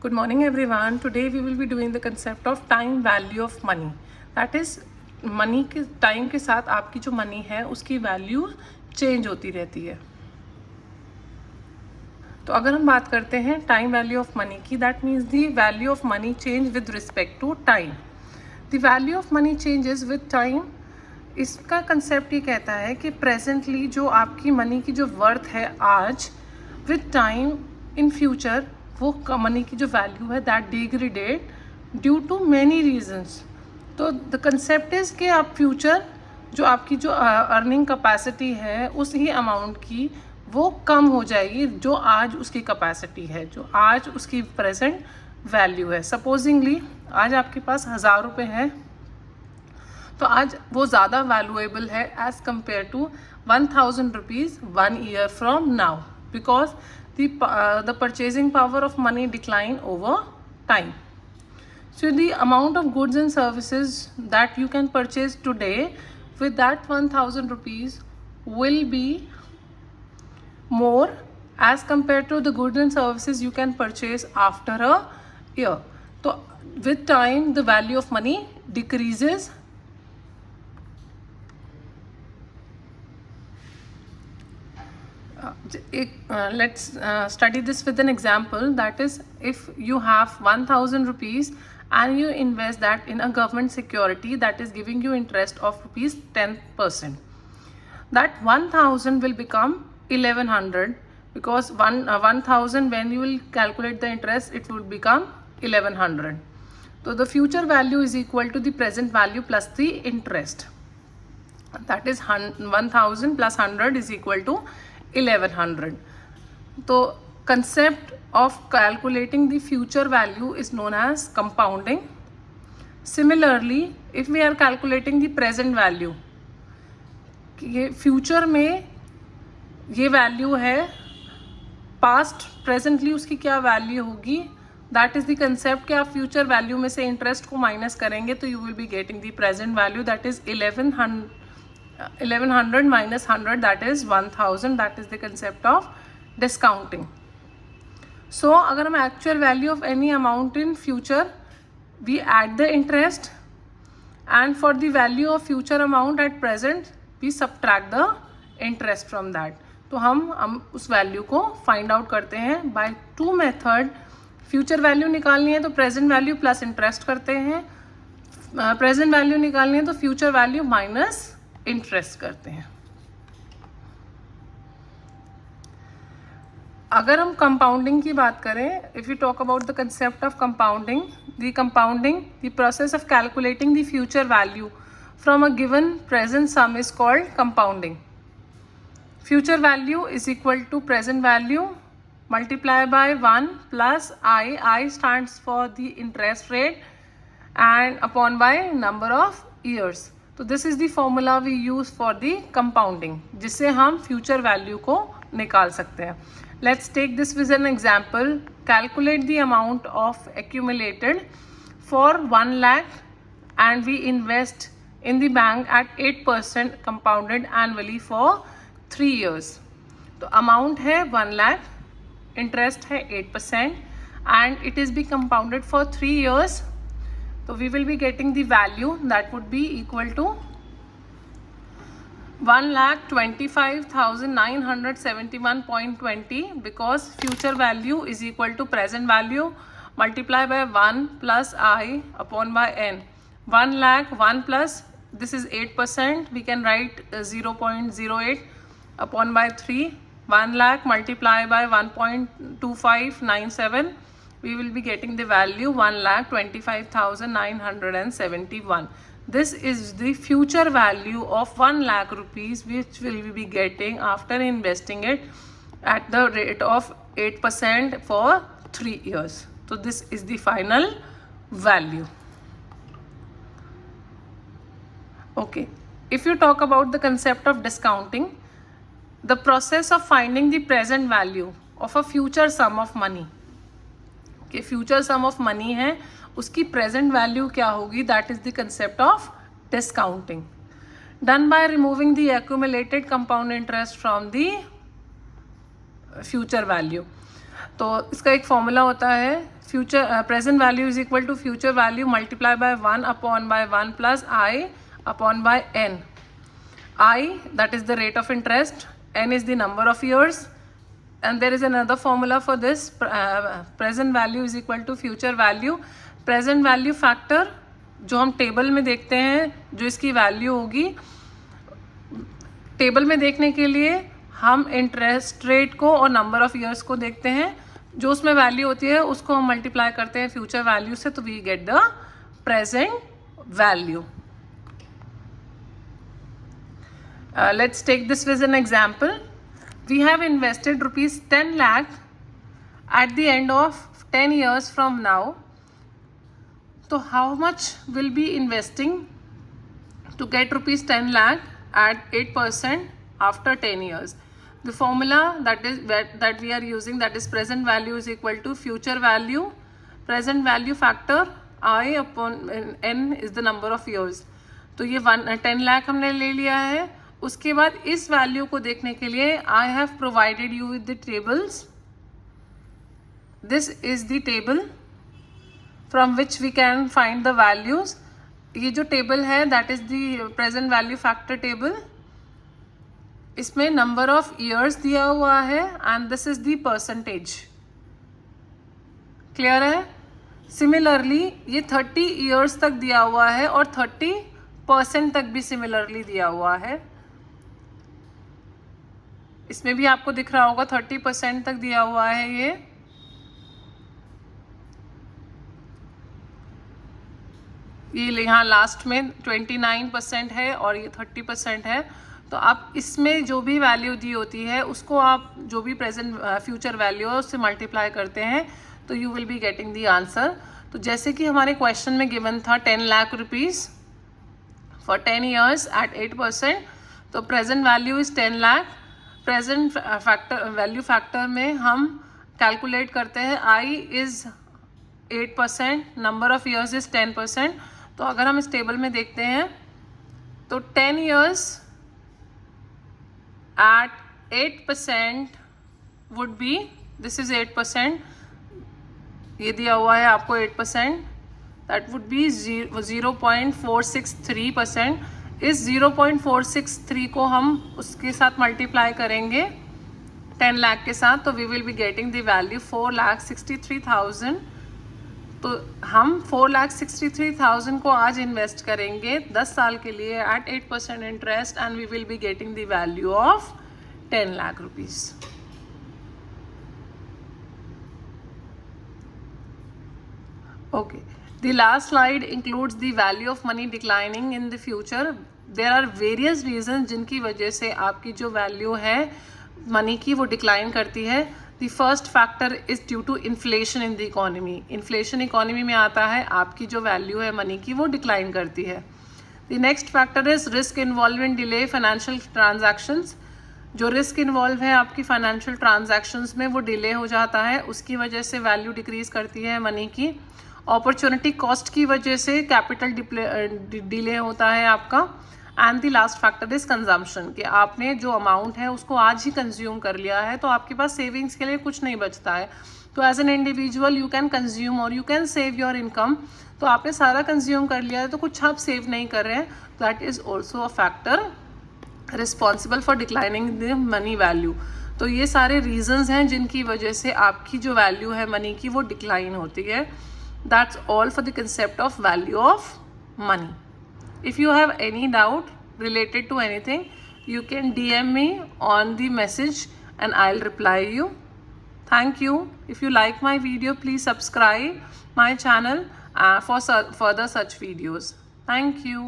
Good morning everyone. Today we will be doing the concept of time value of money. That is money के time के साथ आपकी जो money है उसकी वैल्यू चेंज होती रहती है. तो अगर हम बात करते हैं टाइम वैल्यू ऑफ मनी की, that means the value of money change with respect to time. The value of money changes with time. इसका कंसेप्ट ये कहता है कि प्रेजेंटली जो आपकी मनी की जो वर्थ है आज, विद टाइम इन फ्यूचर वो मनी की जो वैल्यू है that degraded due to many reasons. तो द कंसेप्ट इज़ कि आप फ्यूचर जो आपकी जो अर्निंग कैपेसिटी है उसी अमाउंट की वो कम हो जाएगी जो आज उसकी कैपेसिटी है, जो आज उसकी प्रेजेंट वैल्यू है. सपोजिंगली आज आपके पास 1000 रुपये है तो आज वो ज़्यादा वैल्यूएबल है as compare to 1000 rupees 1 year from now, because the purchasing power of money decline over time. So the amount of goods and services that you can purchase today with that 1000 rupees will be more as compared to the goods and services you can purchase after a year. So with time the value of money decreases. Let's study this with an example. That is, if you have 1000 rupees and you invest that in a government security that is giving you interest of rupees 10%, that 1000 will become 1100, because 1000 when you will calculate the interest it will become 1100. So the future value is equal to the present value plus the interest. That is 1000 plus 100 is equal to 1100. So concept of calculating the future value is known as compounding. Similarly, if we are calculating the present value, ये future में ये value है, past presently उसकी क्या value होगी, that is the concept कि आप future value में से इंटरेस्ट को माइनस करेंगे तो you will be getting the present value, that is 1100 minus 100, that is 1000. That is the concept of discounting. So अगर हम actual value of any amount in future, we add the interest, and for the value of future amount at present we subtract the interest from that. तो हम उस value को find out करते हैं by two method. Future value निकालनी है तो present value plus interest करते हैं, प्रेजेंट वैल्यू निकालनी है तो फ्यूचर वैल्यू माइनस इंटरेस्ट करते हैं. अगर हम कंपाउंडिंग की बात करें, if you talk about the concept of compounding, the process of calculating the future value from a given present sum is called compounding. Future value is equal to present value multiply by 1 plus i stands for the interest rate and upon by number of years. तो this is the formula we use for the compounding, जिससे हम future value को निकाल सकते हैं. Let's take this with an example. Calculate the amount of accumulated for 1 lakh and we invest in the bank at 8% compounded annually for 3 years. तो amount है 1 lakh, interest है 8% and it is be compounded for 3 years. So we will be getting the value that would be equal to 1,25,971.20, because future value is equal to present value multiply by 1 plus I upon by n. 1 lakh 1 plus this is 8%, we can write 0.08 upon by 3. 1 lakh multiply by 1.2597, we will be getting the value 1,25,971. This is the future value of 1 lakh rupees which will be getting after investing it at the rate of 8% for 3 years. So this is the final value. Okay, if you talk about the concept of discounting, the process of finding the present value of a future sum of money, कि future some of money है उसकी present value क्या होगी, that is the concept of discounting, done by removing the accumulated compound interest from the future value. तो इसका एक formula होता है future present value is equal to future value multiplied by 1 upon by 1 plus I upon by n. I, that is the rate of interest, n is the number of years, and there is another formula for this. Present value is equal to future value. Present value factor जो हम table में देखते हैं, जो इसकी value होगी, table में देखने के लिए हम इंटरेस्ट रेट को और नंबर ऑफ ईयर्स को देखते हैं, जो उसमें वैल्यू होती है उसको हम मल्टीप्लाई करते हैं फ्यूचर वैल्यू से, तो we get the present value. Let's take this as an example. We have invested rupees 10 lakh at the end of 10 years from now. So how much will be investing to get rupees 10 lakh at 8% after 10 years? The formula that we are using, that is present value is equal to future value. Present value factor I upon n is the number of years. तो ये 10 लाख हमने ले लिया है. उसके बाद इस value को देखने के लिए I have provided you with the tables. This is the table from which we can find the values. ये जो टेबल है that is the present value factor table. इसमें नंबर ऑफ ईयर्स दिया हुआ है and this is the percentage. Clear है? Similarly ये 30 years तक दिया हुआ है और 30% तक भी सिमिलरली दिया हुआ है. इसमें भी आपको दिख रहा होगा 30% तक दिया हुआ है. ये यहाँ लास्ट में 29% है और ये 30% है. तो आप इसमें जो भी वैल्यू दी होती है उसको आप जो भी प्रेजेंट फ्यूचर वैल्यू है उससे मल्टीप्लाई करते हैं तो you will be getting the answer. तो जैसे कि हमारे क्वेश्चन में गिवन था 10 lakh rupees for 10 years at 8%. तो present value is 10 lakh. Present factor value factor में हम कैलकुलेट करते हैं i is 8%, number of years is 10%. तो अगर हम इस टेबल में देखते हैं तो 10 years at 8% would be, this is 8%, ये दिया हुआ है आपको 8%, दैट वुड बी 0.463%. इस 0.463 को हम उसके साथ मल्टीप्लाई करेंगे 10 लाख के साथ, तो we will be getting the value 4,63,000. तो हम 4,63,000 को आज इन्वेस्ट करेंगे 10 साल के लिए at 8% interest and we will be getting the value of 10 lakh rupees. Okay, the last slide includes the value of money declining in the future. There are various reasons जिनकी वजह से आपकी जो वैल्यू है मनी की वो डिक्लाइन करती है. The first factor is due to inflation in the economy. Inflation economy में आता है, आपकी जो वैल्यू है मनी की वो डिक्लाइन करती है. The next factor is risk involved in delay financial transactions. जो रिस्क इन्वॉल्व है आपकी फाइनेंशियल ट्रांजैक्शंस में वो डिले हो जाता है, उसकी वजह से वैल्यू डिक्रीज करती है मनी की. अपॉर्चुनिटी कॉस्ट की वजह से कैपिटल डिले होता है आपका. And the last factor is consumption, कि आपने जो अमाउंट है उसको आज ही कंज्यूम कर लिया है तो आपके पास सेविंग्स के लिए कुछ नहीं बचता है. तो as an individual you can consume or you can save your income. तो आपने सारा कंज्यूम कर लिया है तो कुछ आप सेव नहीं कर रहे हैं. That is also a factor responsible for declining the money value. तो ये सारे रीजंस हैं जिनकी वजह से आपकी जो वैल्यू है मनी की वो डिक्लाइन होती है. That's all for the concept of value of money. If you have any doubt related to anything, you can DM me on the message and I'll reply you. Thank you. If you like my video, please subscribe my channel for further such videos. Thank you.